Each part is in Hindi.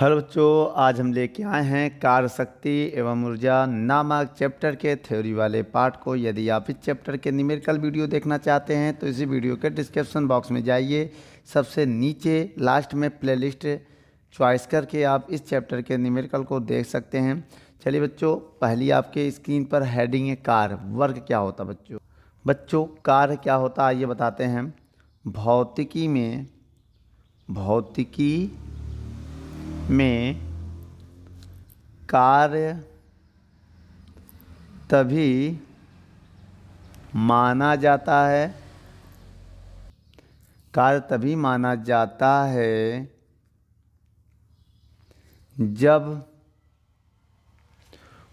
हेलो बच्चों, आज हम लेके आए हैं कार्य शक्ति एवं ऊर्जा नामक चैप्टर के थ्योरी वाले पार्ट को। यदि आप इस चैप्टर के न्यूमेरिकल वीडियो देखना चाहते हैं तो इसी वीडियो के डिस्क्रिप्शन बॉक्स में जाइए, सबसे नीचे लास्ट में प्लेलिस्ट चॉइस करके आप इस चैप्टर के न्यूमेरिकल को देख सकते हैं। चलिए बच्चों, पहली आपके स्क्रीन पर हेडिंग है कार्य। वर्क क्या होता बच्चों कार्य क्या होता है आइए बताते हैं। भौतिकी में कार्य तभी माना जाता है जब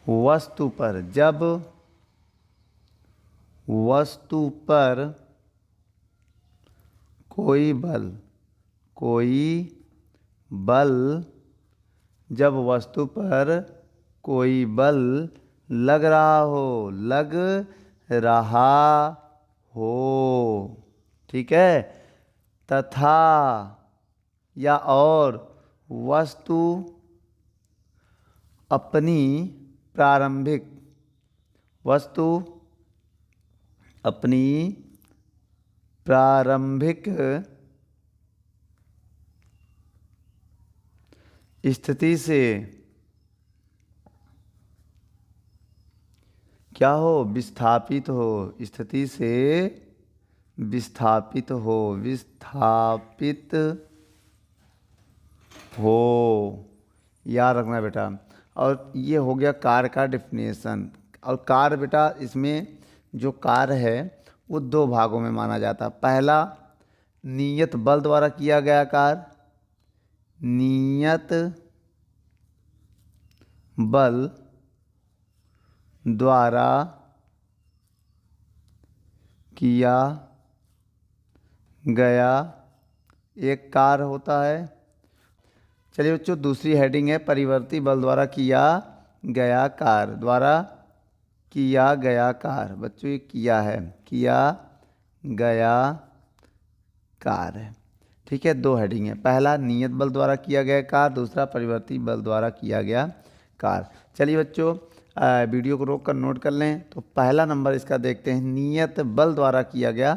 वस्तु पर कोई बल लग रहा हो, ठीक है, तथा या और वस्तु अपनी प्रारंभिक स्थिति से क्या हो, विस्थापित हो। याद रखना बेटा। और ये हो गया कार्य का डिफिनेशन। और कार्य बेटा, इसमें जो कार्य है वो दो भागों में माना जाता है। पहला, नियत बल द्वारा किया गया कार्य। नियत बल द्वारा किया गया एक कार्य होता है। चलिए बच्चों, दूसरी हेडिंग है परिवर्ती बल द्वारा किया गया कार्य। बच्चों ये किया गया कार्य, ठीक है। दो हेडिंग है, पहला नियत बल द्वारा किया गया कार्य, दूसरा परिवर्ती बल द्वारा किया गया कार्य। चलिए बच्चों, वीडियो को रोक कर नोट कर लें। तो पहला नंबर इसका देखते हैं, नियत बल द्वारा किया गया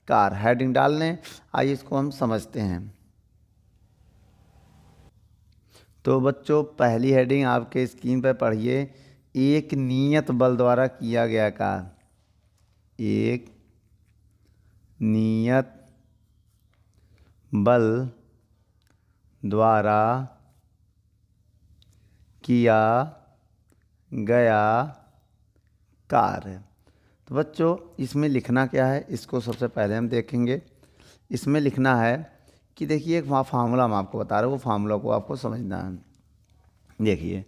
कार्य। हेडिंग डाल लें, आइए इसको हम समझते हैं। तो बच्चों, पहली हेडिंग आपके स्क्रीन पर पढ़िए, एक नियत बल द्वारा किया गया कार्य। एक नियत बल द्वारा किया गया कार्य। तो बच्चों, इसमें लिखना क्या है, इसको सबसे पहले हम देखेंगे। इसमें लिखना है कि देखिए, एक फार्मूला हम आपको बता रहे हैं, वो फार्मूला को आपको समझना है। देखिए,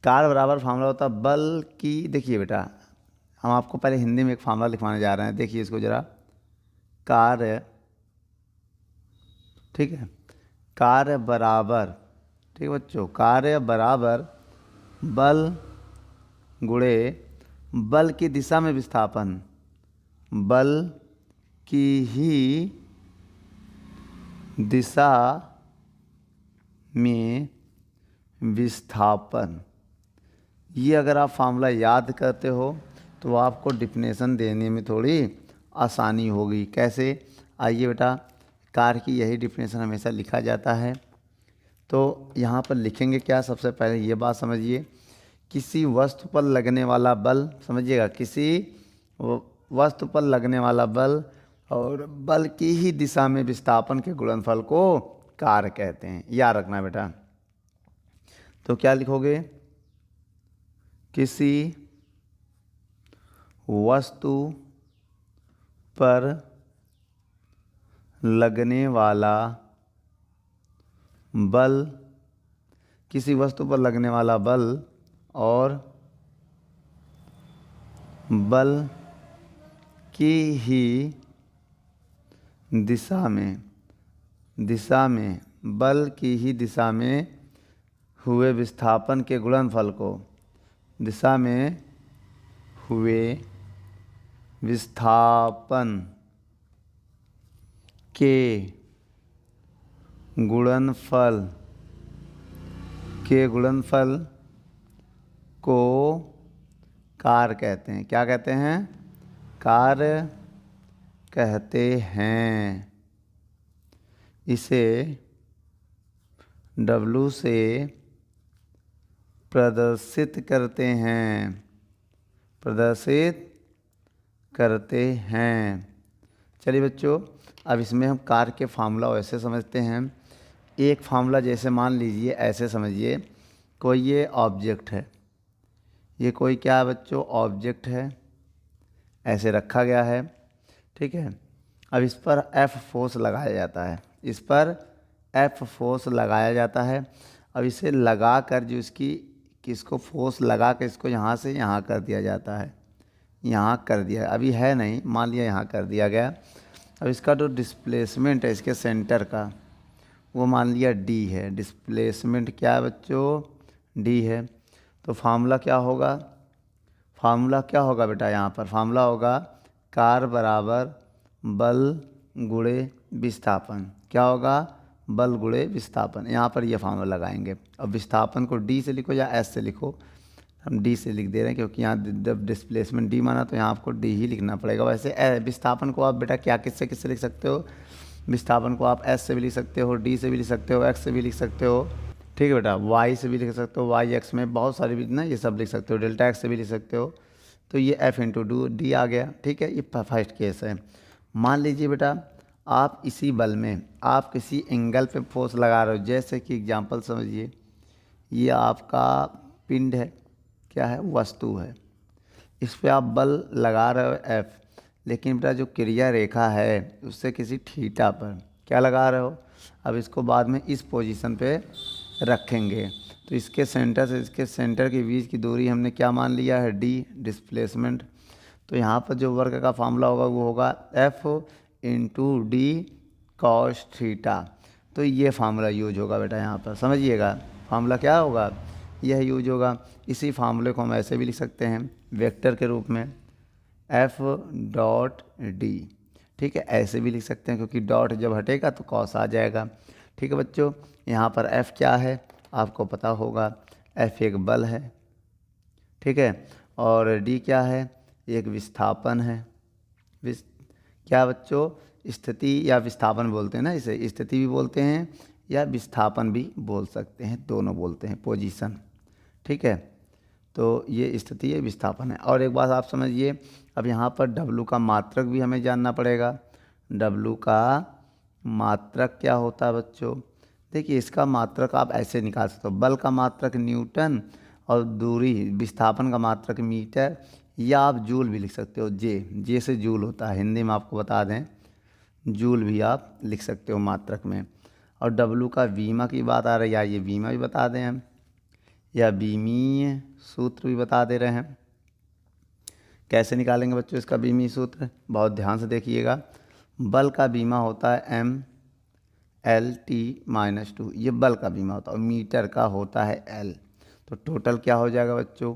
कार्य बराबर फार्मूला होता है बल की। देखिए बेटा, हम आपको पहले हिंदी में एक फार्मूला लिखवाने जा रहे हैं। देखिए इसको जरा, कार्य, ठीक है, कार्य बराबर, ठीक है बच्चों, कार्य बराबर बल गुणे बल की दिशा में विस्थापन। बल की ही दिशा में विस्थापन। ये अगर आप फार्मूला याद करते हो तो आपको डिफिनेशन देने में थोड़ी आसानी होगी। कैसे, आइए बेटा, कार्य की यही डिफिनेशन हमेशा लिखा जाता है। तो यहाँ पर लिखेंगे क्या, सबसे पहले ये बात समझिए, किसी वस्तु पर लगने वाला बल, समझिएगा, किसी वस्तु पर लगने वाला बल और बल की ही दिशा में विस्थापन के गुणनफल को कार्य कहते हैं। याद रखना बेटा। तो क्या लिखोगे, किसी वस्तु पर लगने वाला बल, किसी वस्तु पर लगने वाला बल और बल की ही दिशा में बल की ही दिशा में हुए विस्थापन के गुणनफल को, दिशा में हुए विस्थापन के गुणनफल के गुणनफल को कार कहते हैं। क्या कहते हैं? कार कहते हैं। इसे W से प्रदर्शित करते हैं, प्रदर्शित करते हैं। चलिए बच्चों, अब इसमें हम कार के फार्मूला वैसे समझते हैं। एक फार्मूला जैसे मान लीजिए, ऐसे समझिए, कोई ये ऑब्जेक्ट है, ये कोई क्या है बच्चों? ऑब्जेक्ट है, ऐसे रखा गया है, ठीक है। अब इस पर F फोर्स लगाया जाता है, इस पर F फोर्स लगाया जाता है। अब इसे लगा कर जो इसकी किसको फोर्स लगा कर इसको यहाँ से यहाँ कर दिया जाता है, यहाँ कर दिया, अभी है नहीं, मान लिया यहाँ कर दिया गया। अब इसका जो डिस्प्लेसमेंट है इसके सेंटर का, वो मान लिया D है। डिस्प्लेसमेंट क्या है बच्चों? D है। तो फार्मूला क्या होगा? फार्मूला क्या होगा बेटा? यहाँ पर फार्मूला होगा कार बराबर बल गुणे विस्थापन। क्या होगा? बल गुणे विस्थापन। यहाँ पर ये फार्मूला लगाएंगे। अब विस्थापन को D से लिखो या S से लिखो, हम D से लिख दे रहे हैं क्योंकि यहाँ जब डिस्प्लेसमेंट D माना तो यहाँ आपको D ही लिखना पड़ेगा। वैसे विस्थापन को आप बेटा क्या किससे किससे लिख सकते हो? विस्थापन को आप S से भी लिख सकते हो, D से भी लिख सकते हो, X से भी लिख सकते हो, ठीक है बेटा। Y से भी लिख सकते हो, Y X में बहुत सारे भी ना, ये सब लिख सकते हो। डेल्टा X से भी लिख सकते हो। तो ये F इंटू D आ गया, ठीक है। ये फर्स्ट केस है। मान लीजिए बेटा आप इसी बल में आप किसी एंगल पे फोर्स लगा रहे हो, जैसे कि एग्जांपल समझिए, ये आपका पिंड है, क्या है? वस्तु है। इस पे आप बल लगा रहे हो F, लेकिन बेटा जो क्रिया रेखा है उससे किसी थीटा पर क्या लगा रहे हो? अब इसको बाद में इस पोजीशन पे रखेंगे, तो इसके सेंटर से इसके सेंटर के बीच की दूरी हमने क्या मान लिया है? D, displacement. तो यहाँ पर जो वर्क का फार्मूला होगा वो होगा F into D cos theta. तो ये फार्मूला यूज होगा बेटा, यहाँ पर समझिएगा। फार्मूला क्या होगा? यह यूज होगा। इसी फार्मूले को हम ऐसे भी लिख सकते हैं वेक्टर के रूप में, F डॉट D, ठीक है। ऐसे भी लिख सकते हैं क्योंकि डॉट जब हटेगा तो कॉस आ जाएगा, ठीक है बच्चों। यहाँ पर F क्या है आपको पता होगा, F एक बल है, ठीक है। और D क्या है? एक विस्थापन है। क्या बच्चों? स्थिति या विस्थापन बोलते हैं ना, इसे स्थिति भी बोलते हैं या विस्थापन भी बोल सकते हैं, दोनों बोलते हैं, पोजीशन, ठीक है। तो ये स्थिति है, विस्थापन है। और एक बात आप समझिए, अब यहाँ पर W का मात्रक भी हमें जानना पड़ेगा। W का मात्रक क्या होता है बच्चों? देखिए इसका मात्रक आप ऐसे निकाल सकते हो, बल का मात्रक न्यूटन और दूरी विस्थापन का मात्रक मीटर, या आप जूल भी लिख सकते हो। जे से जूल होता है, हिंदी में आपको बता दें, जूल भी आप लिख सकते हो मात्रक में। और W का बीमा की बात आ रही है, ये बीमा भी बता दें हम, या बीमीय सूत्र भी बता दे रहे हैं। कैसे निकालेंगे बच्चों इसका बीमीय सूत्र? बहुत ध्यान से देखिएगा। बल का बीमा होता है MLT-2, ये बल का बीमा होता है, और मीटर का होता है L। तो टोटल क्या हो जाएगा बच्चों?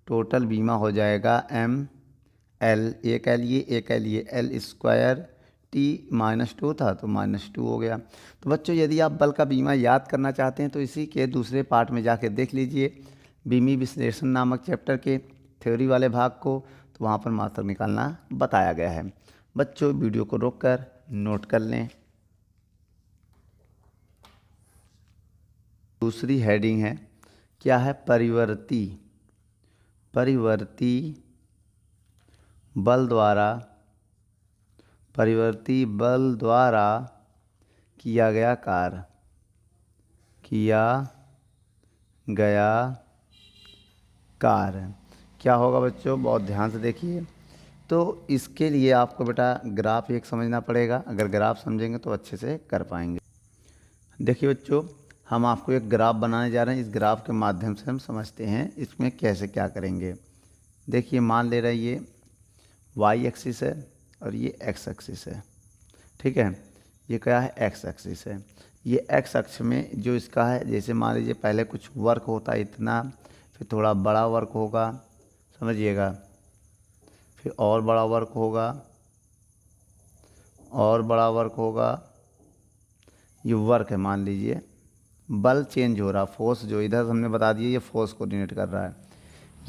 टोटल बीमा हो जाएगा ML, एक L ये, एक L ये, L स्क्वायर T-2 था तो -2 हो गया। तो बच्चों यदि आप बल का बीमा याद करना चाहते हैं तो इसी के दूसरे पार्ट में जाके देख लीजिए, बीमी विश्लेषण नामक चैप्टर के थ्योरी वाले भाग को, तो वहाँ पर मात्रक निकालना बताया गया है। बच्चों वीडियो को रोककर नोट कर लें। दूसरी हेडिंग है, क्या है? परिवर्ती। परिवर्ती बल द्वारा, परिवर्ती बल द्वारा किया गया कार्य, किया गया कार्य क्या होगा बच्चों? बहुत ध्यान से देखिए। तो इसके लिए आपको बेटा ग्राफ एक समझना पड़ेगा, अगर ग्राफ समझेंगे तो अच्छे से कर पाएंगे। देखिए बच्चों, हम आपको एक ग्राफ बनाने जा रहे हैं, इस ग्राफ के माध्यम से हम समझते हैं इसमें कैसे क्या करेंगे। देखिए मान ले रहे ये Y एक्सिस है और ये X एक्सिस है, ठीक है। ये क्या है? X एक्सिस है। ये X अक्ष में जो इसका है, जैसे मान लीजिए पहले कुछ वर्क होता है इतना, फिर थोड़ा बड़ा वर्क होगा, समझिएगा, फिर और बड़ा वर्क होगा, और बड़ा वर्क होगा, ये वर्क है मान लीजिए, बल चेंज हो रहा, फोर्स जो इधर हमने बता दिया ये फोर्स को डिनोट कर रहा है,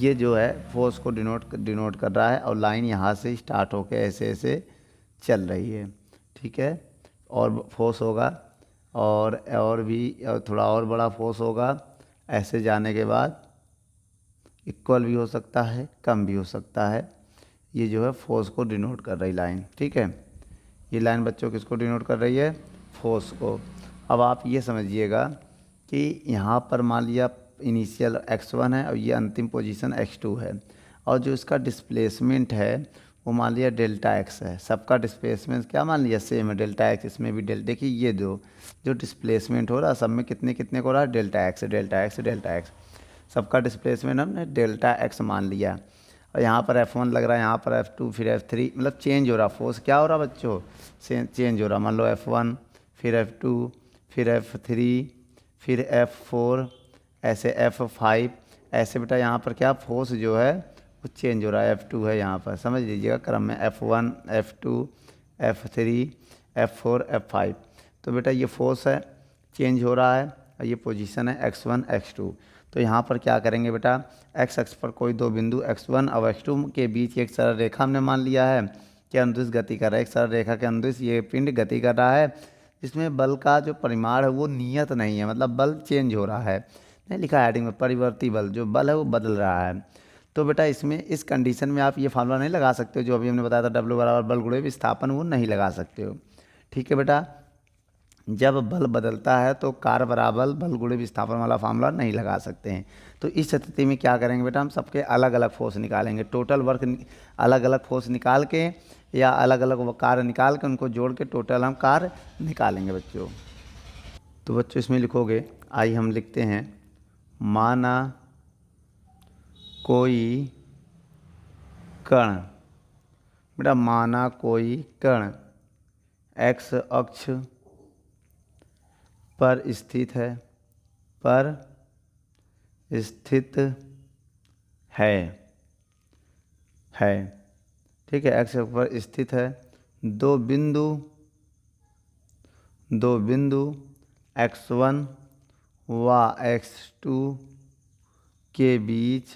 ये जो है फोर्स को डिनोट कर रहा है। और लाइन यहाँ से स्टार्ट होकर ऐसे ऐसे चल रही है, ठीक है। और फोर्स होगा और भी और थोड़ा और बड़ा फोर्स होगा, ऐसे जाने के बाद इक्वल भी हो सकता है, कम भी हो सकता है। ये जो है फोर्स को डिनोट कर रही लाइन, ठीक है। ये लाइन बच्चों किसको डिनोट कर रही है? फोर्स को। अब आप ये समझिएगा कि यहाँ पर मान लिया इनिशियल x1 है और ये अंतिम पोजीशन x2 है, और जो इसका डिस्प्लेसमेंट है वो मान लिया डेल्टा x है। सबका डिस्प्लेसमेंट क्या मान लिया? सेम है, डेल्टा x। इसमें भी देखिए ये जो डिस्प्लेसमेंट हो रहा है सब में कितने कितने को हो रहा है? Delta x delta x delta x। सबका डिस्प्लेसमेंट हमने डेल्टा x मान लिया। और यहाँ पर F1 लग रहा है, यहाँ पर F2, फिर F3, मतलब चेंज हो रहा, फोर्स क्या हो रहा बच्चों? चेंज हो रहा। मान लो F1, फिर F2, फिर F3, फिर F4, ऐसे F5, ऐसे बेटा यहाँ पर क्या फोर्स जो है वो चेंज हो रहा है। F2 है यहाँ पर, समझ लीजिएगा क्रम में F1, F2, F3, F4, F5। तो बेटा ये फोर्स है, चेंज हो रहा है, और ये पोजीशन है x1 x2। तो यहाँ पर क्या करेंगे बेटा, x अक्ष पर कोई दो बिंदु x1 और x2 के बीच एक सरल रेखा हमने मान लिया है कि अनुदिश गति कर रहा है। एक सरल रेखा के अनुदिश ये पिंड गति कर रहा है, जिसमें बल का जो परिमाण है वो नियत नहीं है, मतलब बल चेंज हो रहा है। नहीं लिखा है हेडिंग में, परिवर्ती बल, जो बल है वो बदल रहा है। तो बेटा इसमें इस कंडीशन में आप ये फार्मूला नहीं लगा सकते हो जो अभी हमने बताया था, W बराबर बल गुणे विस्थापन, वो नहीं लगा सकते हो, ठीक है बेटा। जब बल बदलता है तो कार्य बराबर बल गुणे विस्थापन वाला फार्मूला नहीं लगा सकते हैं। तो इस स्थिति में क्या करेंगे बेटा, हम सबके अलग अलग फोर्स निकालेंगे, टोटल वर्क अलग अलग फोर्स निकाल के या अलग अलग कार्य निकाल के उनको जोड़ के टोटल हम कार्य निकालेंगे बच्चों। तो बच्चों इसमें लिखोगे, आइए हम लिखते हैं, माना कोई कण, बेटा माना कोई कण x अक्ष पर स्थित है, पर स्थित है, ठीक है, x पर स्थित है। दो बिंदु x1 व x2 के बीच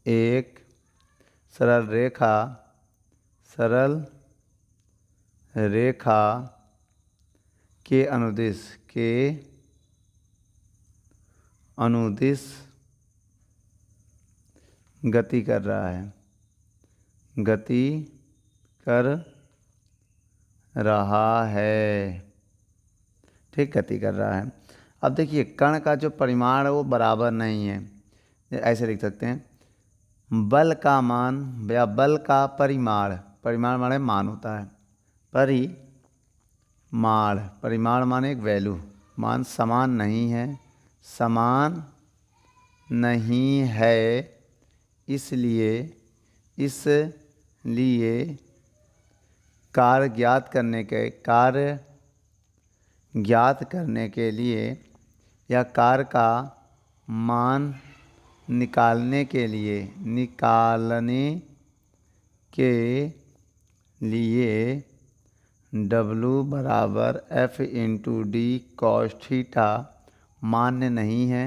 एक सरल रेखा के अनुदिश गति कर रहा है, ठीक, गति कर रहा है। अब देखिए कण का जो परिमाण है वो बराबर नहीं है, ऐसे लिख सकते हैं, बल का मान या बल का परिमाण माने मान होता है, परिमाण माने एक वैल्यू, मान समान नहीं है, इसलिए कार्य ज्ञात करने के लिए या कार्य का मान निकालने के लिए W बराबर F into D cos theta मान्य नहीं है।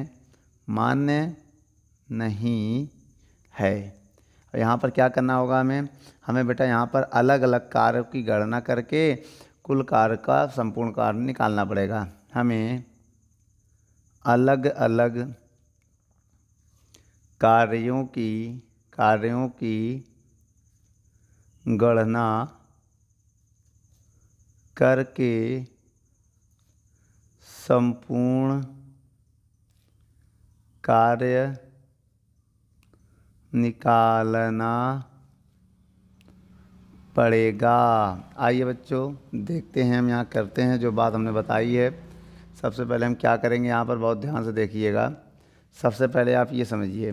और यहाँ पर क्या करना होगा हमें बेटा यहाँ पर अलग अलग कार्यों की गणना करके कुल कार्य का संपूर्ण कार्य निकालना पड़ेगा। हमें अलग अलग कार्यों की गणना करके संपूर्ण कार्य निकालना पड़ेगा। आइए बच्चों देखते हैं, हम यहाँ करते हैं जो बात हमने बताई है। सबसे पहले हम क्या करेंगे, यहाँ पर बहुत ध्यान से देखिएगा। सबसे पहले आप ये समझिए,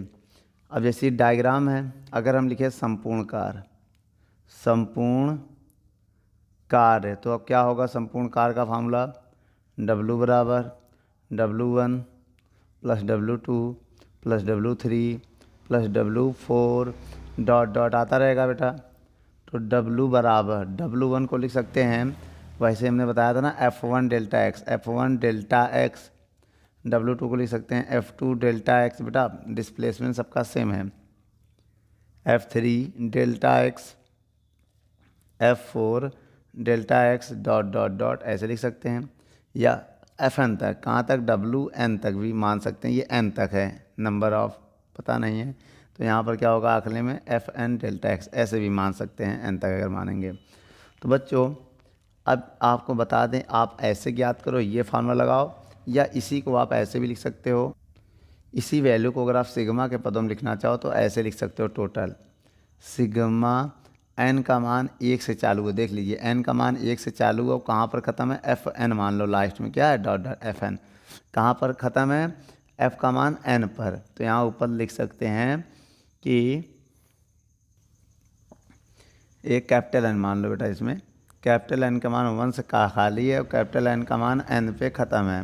अब जैसे डायग्राम है, अगर हम लिखे संपूर्ण कार्य, तो अब क्या होगा, संपूर्ण कार्य का फार्मूला W बराबर W1 plus W2 plus W3 plus W4 dot dot आता रहेगा बेटा। तो W बराबर W1 को लिख सकते हैं, वैसे हमने बताया था ना F1 delta x, F1 delta x. W2 को लिख सकते हैं F2 डेल्टा एक्स, बेटा डिस्प्लेसमेंट सबका सेम है। F3 delta x, F4 delta x dot dot dot ऐसे लिख सकते हैं, या Fn तक, कहाँ तक Wn तक भी मान सकते हैं, ये n तक है, नंबर ऑफ पता नहीं है, तो यहाँ पर क्या होगा आखिरी में Fn डेल्टा एक्स, ऐसे भी मान सकते हैं n तक अगर मानेंगे। तो बच्चों अब आपको बता दें, आप ऐसे ज्ञात करो, ये फार्मूला लगाओ, या इसी को आप ऐसे भी लिख सकते हो। इसी वैल्यू को अगर आप सिग्मा के पदों में लिखना चाहो तो ऐसे लिख सकते हो, टोटल सिग्मा n का मान 1 से चालू है, देख लीजिए n का मान 1 से चालू है और कहाँ पर ख़त्म है, Fn मान लो, लास्ट में क्या है डॉट डॉट Fn, कहाँ पर ख़त्म है, f का मान n पर। तो यहाँ ऊपर लिख सकते हैं कि एक कैपिटल N मान लो बेटा, इसमें कैपिटल N का मान 1 से खाली है और कैपिटल N का मान n पे ख़त्म है,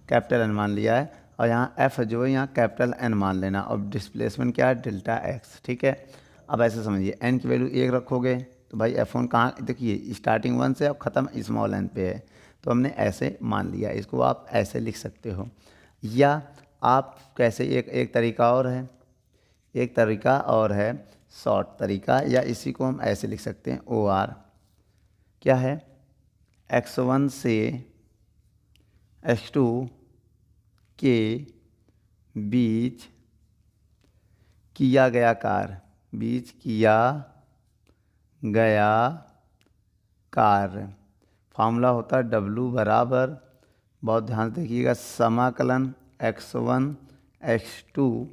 कैपिटल N मान लिया है, और यहाँ f जो है यहाँ कैपिटल N मान लेना, और डिस्प्लेसमेंट क्या है डेल्टा x, ठीक है। अब ऐसे समझिए n की वैल्यू 1 रखोगे तो भाई F1 कहाँ, देखिए स्टार्टिंग 1 से अब ख़त्म स्मॉल n पे है, तो हमने ऐसे मान लिया, इसको आप ऐसे लिख सकते हो। या आप कैसे, एक तरीका और है, एक तरीका और है शॉर्ट तरीका, या इसी को हम ऐसे लिख सकते हैं OR, क्या है, x1 से x2 के बीच किया गया कार्य, बीच किया गया कार्य, फार्मूला होता है W बराबर, बहुत ध्यान से देखिएगा, समाकलन x1 x2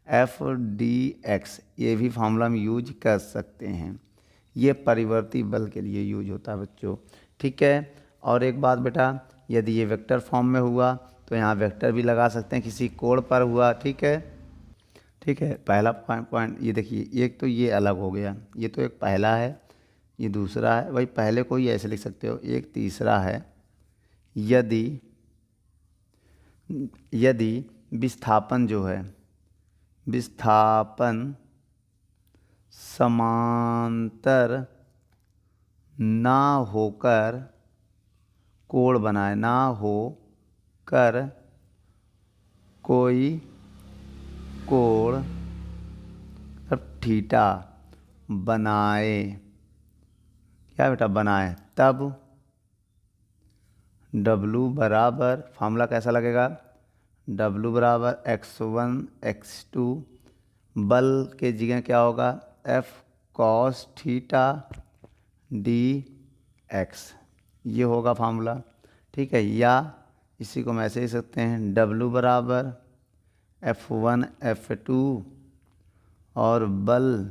f/dx, ये भी फार्मूला हम यूज कर सकते हैं, ये परिवर्ती बल के लिए यूज होता है बच्चों, ठीक है। और एक बात बेटा, यदि ये वेक्टर फॉर्म में हुआ तो यहाँ वेक्टर भी लगा सकते हैं, किसी कोण पर हुआ, ठीक है, ठीक है। पहला पॉइंट ये देखिए, एक तो ये अलग हो गया, ये तो एक पहला है, ये दूसरा है, वही पहले को ही ऐसे लिख सकते हो, एक तीसरा है, यदि यदि विस्थापन जो है, विस्थापन समांतर ना होकर कोण बनाए, ना होकर कोई कोण अब थीटा बनाए, क्या बेटा बनाए, तब W बराबर, फार्मूला कैसा लगेगा, W बराबर x1 x2, बल के जगह क्या होगा, F cos थीटा dx, ये होगा फार्मूला, ठीक है। या इसी को हम ऐसे ही सकते हैं, W बराबर F1 F2 और बल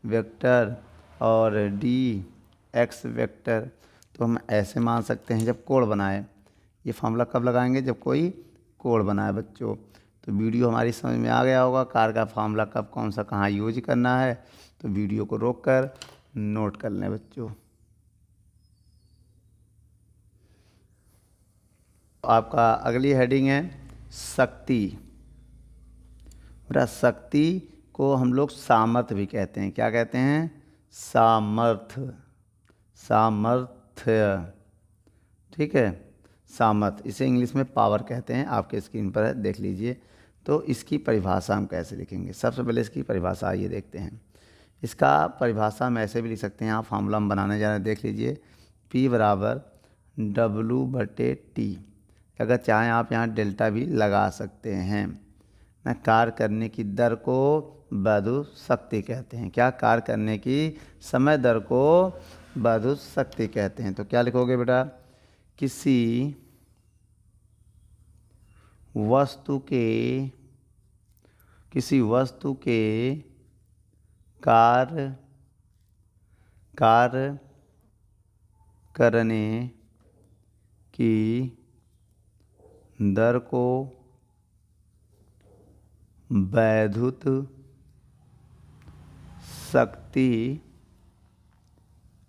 वेक्टर और dx वेक्टर, तो हम ऐसे मान सकते हैं जब कोण बनाए, ये फार्मूला कब लगाएंगे, जब कोई कोण बनाए बच्चों। तो वीडियो हमारी समझ में आ गया होगा, कार का फार्मूला कब कौन सा कहाँ यूज करना है, तो वीडियो को रोककर नोट कर लें बच्चों। आपका अगली हेडिंग है शक्ति, बेटा शक्ति को हम लोग सामर्थ्य भी कहते हैं, क्या कहते हैं, सामर्थ्य, सामर्थ्य, ठीक है, सामर्थ्य, इसे इंग्लिश में पावर कहते हैं, आपके स्क्रीन पर है देख लीजिए। तो इसकी परिभाषा हम कैसे लिखेंगे, सबसे पहले इसकी परिभाषा आइए देखते हैं। इसका परिभाषा हम ऐसे भी लिख सकते हैं, यहाँ फार्मूला हम बनाने जा रहे हैं, देख लीजिए, P बराबर W/T, अगर चाहें आप यहाँ डेल्टा भी लगा सकते हैं ना। कार्य करने की दर को विद्युत शक्ति कहते हैं, क्या, कार्य करने की समय दर को विद्युत शक्ति कहते हैं। तो क्या लिखोगे बेटा, किसी वस्तु के कार्य करने की दर को विद्युत शक्ति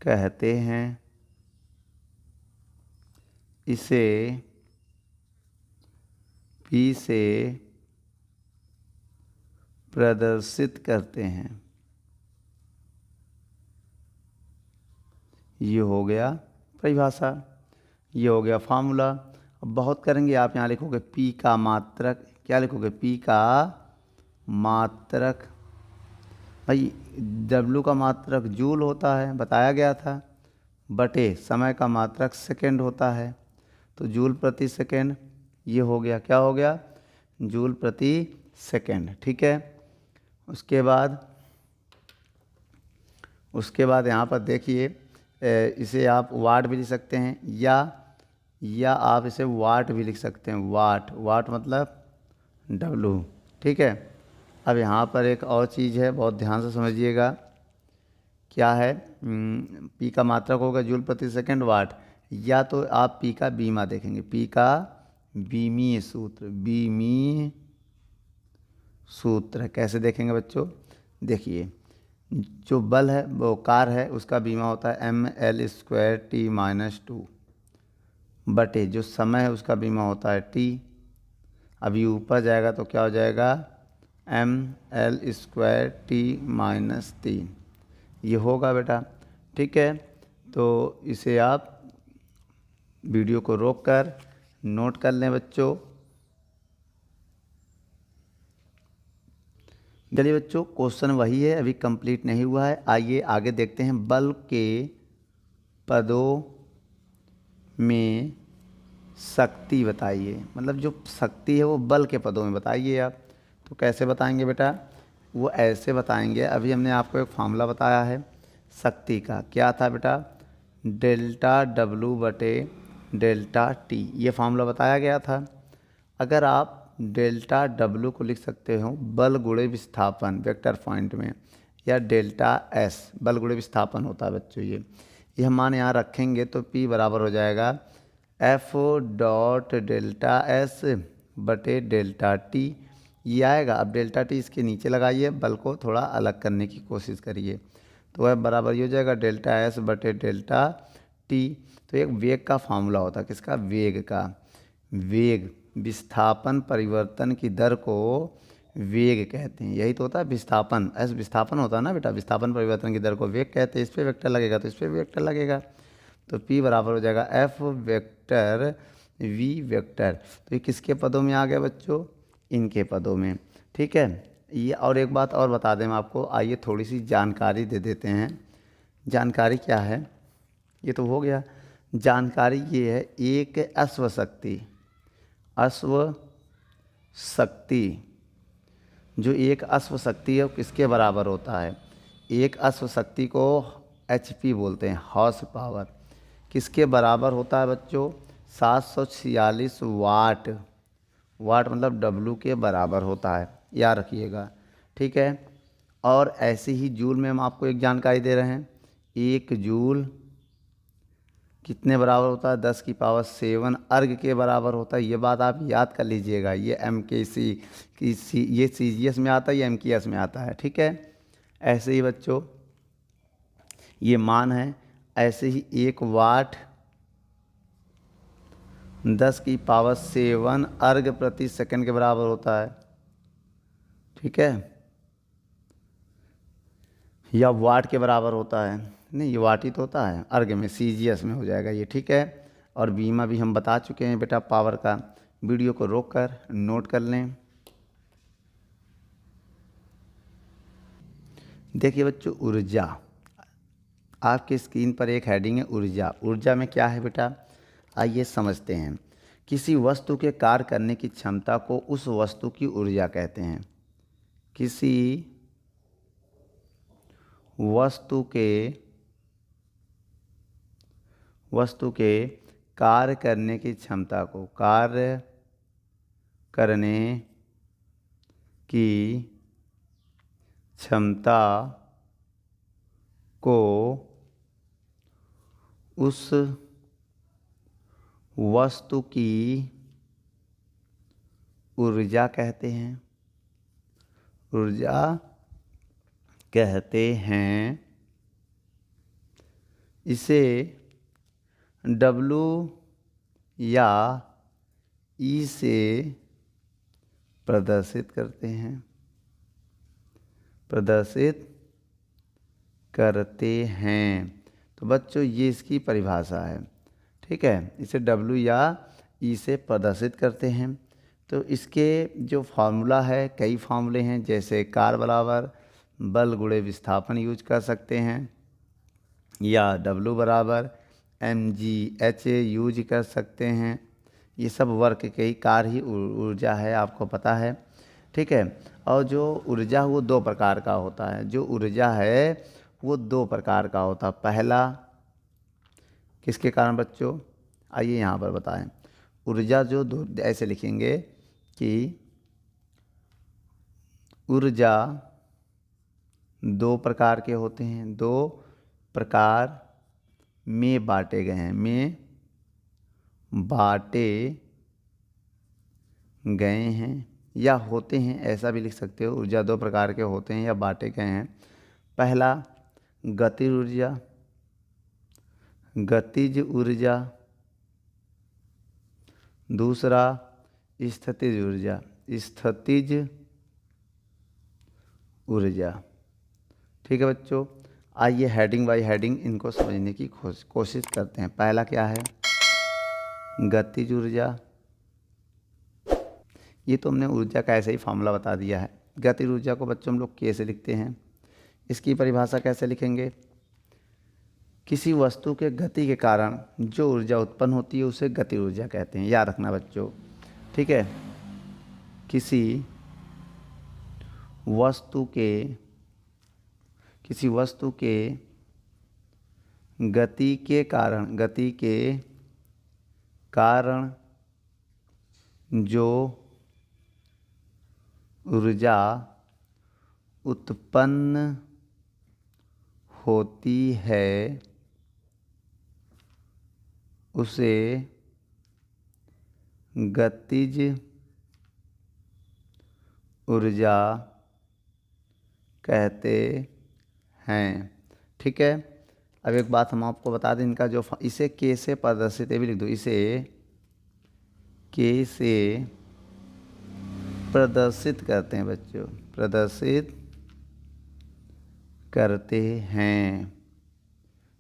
कहते हैं, इसे P से प्रदर्शित करते हैं। ये हो गया परिभाषा, ये हो गया फार्मूला। अब बहुत करेंगे, आप यहाँ लिखोगे पी का मात्रक, क्या लिखोगे, पी का मात्रक, भाई डब्लू का मात्रक जूल होता है, बताया गया था, बटे समय का मात्रक सेकंड होता है, तो जूल प्रति सेकंड, ये हो गया, क्या हो गया, जूल प्रति सेकंड। ठीक है, उसके बाद यहाँ पर देखिए, इसे आप वाट भी लिख सकते हैं, या आप इसे वाट भी लिख सकते हैं, वाट मतलब डब्लू। ठीक है, अब यहाँ पर एक और चीज़ है, बहुत ध्यान से समझिएगा, क्या है, पी का मात्रक होगा जूल प्रति सेकंड वाट, या तो आप पी का बीमा देखेंगे, पी का बीमीय सूत्र कैसे देखेंगे बच्चों, देखिए जो बल है वो कार है, उसका बीमा होता है mL²T-2, बटे जो समय है उसका बीमा होता है T। अब ये ऊपर जाएगा तो क्या हो जाएगा, mL²T-3, ये होगा बेटा। ठीक है, तो इसे आप वीडियो को रोककर नोट कर लें बच्चों। चलिए बच्चों, क्वेश्चन वही है, अभी कंप्लीट नहीं हुआ है। आइए आगे देखते हैं, बल के पदों में शक्ति बताइए, मतलब जो शक्ति है वो बल के पदों में बताइए आप। तो कैसे बताएंगे बेटा, वो ऐसे बताएंगे, अभी हमने आपको एक फार्मूला बताया है शक्ति का, क्या था बेटा, डेल्टा डब्लू बटे डेल्टा टी, ये फार्मूला बताया गया था। अगर आप डेल्टा डब्लू को लिख सकते हो बल गुणे विस्थापन वेक्टर पॉइंट में, या डेल्टा एस बल गुणे विस्थापन होता है बच्चों, ये हम मान यहाँ रखेंगे तो पी बराबर हो जाएगा एफ डॉट डेल्टा एस बटे डेल्टा टी, ये आएगा। अब डेल्टा टी इसके नीचे लगाइए, बल को थोड़ा अलग करने की कोशिश करिए, तो वह बराबर ये हो जाएगा डेल्टा एस बटे डेल्टा टी। तो एक वेग का फार्मूला होता है, किसका, वेग का, वेग विस्थापन परिवर्तन की दर को वेग कहते हैं, यही तो होता है विस्थापन, एस विस्थापन होता है ना बेटा, विस्थापन परिवर्तन की दर को वेग कहते हैं। इस पर वेक्टर लगेगा तो इस पर वेक्टर लगेगा, तो P बराबर हो जाएगा F वेक्टर V वेक्टर। तो ये किसके पदों में आ गया बच्चों, इनके पदों में। ठीक है, ये और एक बात और बता दें हम आपको, आइए थोड़ी सी जानकारी दे देते हैं। जानकारी क्या है, ये तो हो गया, जानकारी ये है, एक अश्व शक्ति, जो एक अश्व शक्ति है वो किसके बराबर होता है, एक अश्व शक्ति को HP बोलते हैं, हॉर्स पावर, किसके बराबर होता है बच्चों, 746 वाट, वाट मतलब W के बराबर होता है, याद रखिएगा। ठीक है, और ऐसे ही जूल में हम आपको एक जानकारी दे रहे हैं, एक जूल कितने बराबर होता है, 10⁻⁷ अर्ग के बराबर होता है। ये बात आप याद कर लीजिएगा, ये MKC ये CGS में आता है, ये MKS में आता है। ठीक है, ऐसे ही बच्चों ये मान है, ऐसे ही 1 वाट 10⁻⁷ अर्ग प्रति सेकंड के बराबर होता है। ठीक है, या वाट के बराबर होता है, नहीं ये वाट ही तो होता है, अर्ग में CGS में हो जाएगा ये। ठीक है, और बीमा भी हम बता चुके हैं बेटा पावर का, वीडियो को रोककर नोट कर लें। देखिए बच्चों, ऊर्जा, आपके स्क्रीन पर एक हेडिंग है ऊर्जा। ऊर्जा में क्या है बेटा, आइए समझते हैं। किसी वस्तु के कार्य करने की क्षमता को उस वस्तु की ऊर्जा कहते हैं। किसी वस्तु के कार्य करने की क्षमता को, कार्य करने की क्षमता को उस वस्तु की ऊर्जा कहते हैं, ऊर्जा कहते हैं। इसे W या E से प्रदर्शित करते हैं। तो बच्चों ये इसकी परिभाषा है। ठीक है, इसे W या E से प्रदर्शित करते हैं। तो इसके जो फार्मूला है, कई फार्मूले हैं, जैसे कार बराबर बल गुणे विस्थापन यूज कर सकते हैं, या W बराबर mgh यूज कर सकते हैं। ये सब वर्क के ही कार्य ही ऊर्जा है, आपको पता है। ठीक है, और जो ऊर्जा वो दो प्रकार का होता है। जो ऊर्जा है वो दो प्रकार का होता है। पहला किसके कारण बच्चों, आइए यहाँ पर बताएं। ऊर्जा जो दो ऐसे लिखेंगे कि ऊर्जा दो प्रकार के होते हैं, दो प्रकार में बांटे गए हैं, में बांटे गए हैं या होते हैं, ऐसा भी लिख सकते हो। ऊर्जा दो प्रकार के होते हैं या बांटे गए हैं। पहला गतिज ऊर्जा, गतिज ऊर्जा। दूसरा स्थितिज ऊर्जा, स्थितिज ऊर्जा। ठीक है बच्चों, आइए हेडिंग बाय हेडिंग इनको समझने की कोशिश करते हैं। पहला क्या है, गतिज ऊर्जा। ये तो हमने ऊर्जा का ऐसे ही फार्मूला बता दिया है। गतिज ऊर्जा को बच्चों हम लोग कैसे लिखते हैं, इसकी परिभाषा कैसे लिखेंगे। किसी वस्तु के गति के कारण जो ऊर्जा उत्पन्न होती है उसे गतिज ऊर्जा कहते हैं, याद रखना बच्चों। ठीक है, किसी वस्तु के गति के कारण जो ऊर्जा उत्पन्न होती है उसे गतिज ऊर्जा कहते हैं। ठीक है, अब एक बात हम आपको बता दें, इनका जो इसे के से प्रदर्शित, ये भी लिख दो, इसे के से प्रदर्शित करते हैं बच्चों, प्रदर्शित करते हैं।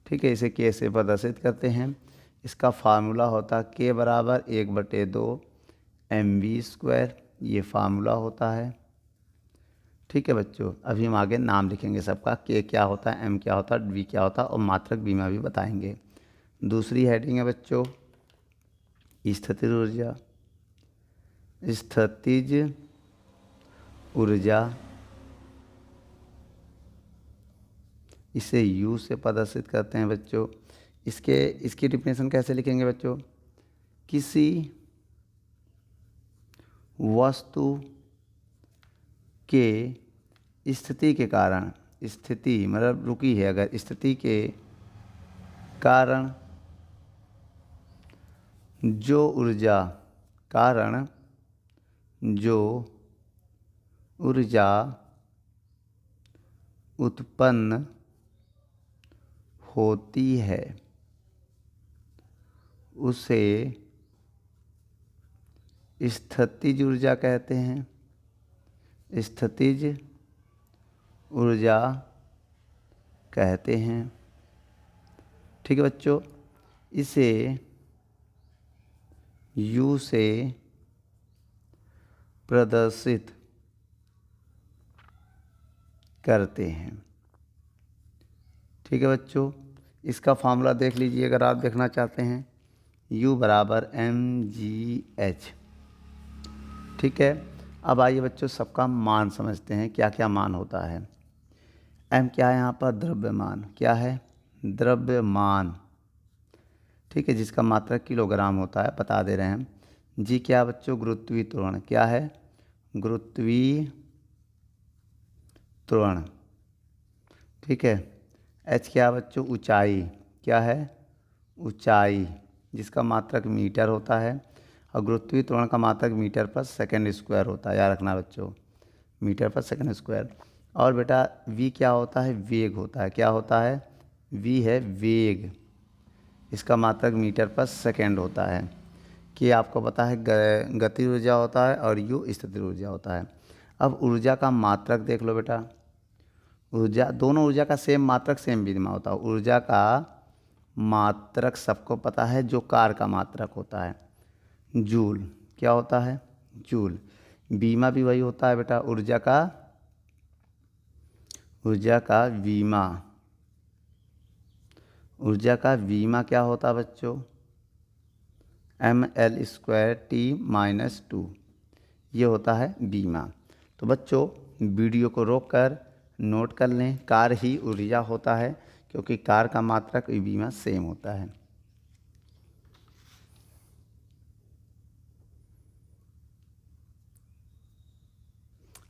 ठीक है, इसे के से प्रदर्शित करते हैं। इसका फार्मूला होता के बराबर 1/2 mv², ये फार्मूला होता है। ठीक है बच्चों, अभी हम आगे नाम लिखेंगे सबका, के क्या होता है, एम क्या होता है, वी क्या होता है, और मात्रक बीमा भी बताएंगे। दूसरी हेडिंग है बच्चों स्थितिज ऊर्जा। स्थितिज ऊर्जा, इसे U से प्रदर्शित करते हैं बच्चों। इसकी डिफिनेशन कैसे लिखेंगे बच्चों, किसी वस्तु के स्थिति के कारण, स्थिति मतलब रुकी है अगर, स्थिति के कारण जो ऊर्जा उत्पन्न होती है उसे स्थितिज ऊर्जा कहते हैं, स्थितिज ऊर्जा कहते हैं। ठीक है बच्चों, इसे U से प्रदर्शित करते हैं। ठीक है बच्चों, इसका फार्मूला देख लीजिए अगर आप देखना चाहते हैं, U बराबर mgh। ठीक है, अब आइए बच्चों सबका मान समझते हैं, क्या क्या मान होता है। m क्या है यहाँ पर, द्रव्यमान। क्या है, द्रव्यमान। ठीक है, जिसका मात्रक किलोग्राम होता है, बता दे रहे हैं। जी क्या बच्चों, गुरुत्वीय त्वरण। क्या है, गुरुत्वीय त्वरण। ठीक है, h क्या बच्चों, ऊंचाई। क्या है, ऊंचाई, जिसका मात्रक मीटर होता है, और गुरुत्वीय त्वरण का मात्रक मीटर पर सेकंड स्क्वायर होता है, याद रखना बच्चों, मीटर पर सेकंड स्क्वायर। और बेटा v क्या होता है, वेग होता है। क्या होता है, v है वेग, इसका मात्रक मीटर पर सेकंड होता है। कि आपको पता है गति ऊर्जा होता है और U स्थितिज ऊर्जा होता है। अब ऊर्जा का मात्रक देख लो बेटा, ऊर्जा, दोनों ऊर्जा का सेम मात्रक सेम विनिमय होता है। ऊर्जा का मात्रक सबको पता है, जो कार का मात्रक होता है जूल। क्या होता है? जूल। बीमा भी वही होता है बेटा, ऊर्जा का बीमा। ऊर्जा का बीमा क्या होता है बच्चों? mL²T-2 ये होता है बीमा। तो बच्चों वीडियो को रोककर नोट कर लें, कार ही ऊर्जा होता है क्योंकि कार का मात्रक बीमा सेम होता है।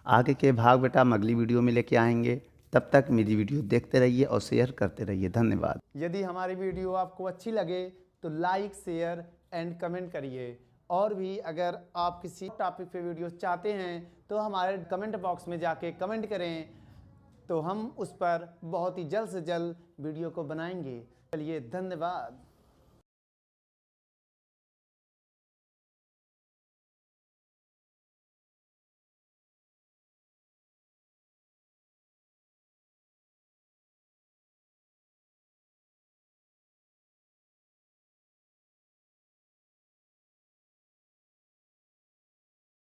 आगे के भाग बेटा हम अगली वीडियो में लेके आएंगे। तब तक मेरी वीडियो देखते रहिए और शेयर करते रहिए। धन्यवाद। यदि हमारी वीडियो आपको अच्छी लगे तो लाइक, शेयर एंड कमेंट करिए। और भी अगर आप किसी टॉपिक पे वीडियो चाहते हैं तो हमारे कमेंट बॉक्स में जाके कमेंट करें, तो हम उस पर बहुत ही जल्द से जल्द वीडियो को बनाएंगे। चलिए धन्यवाद।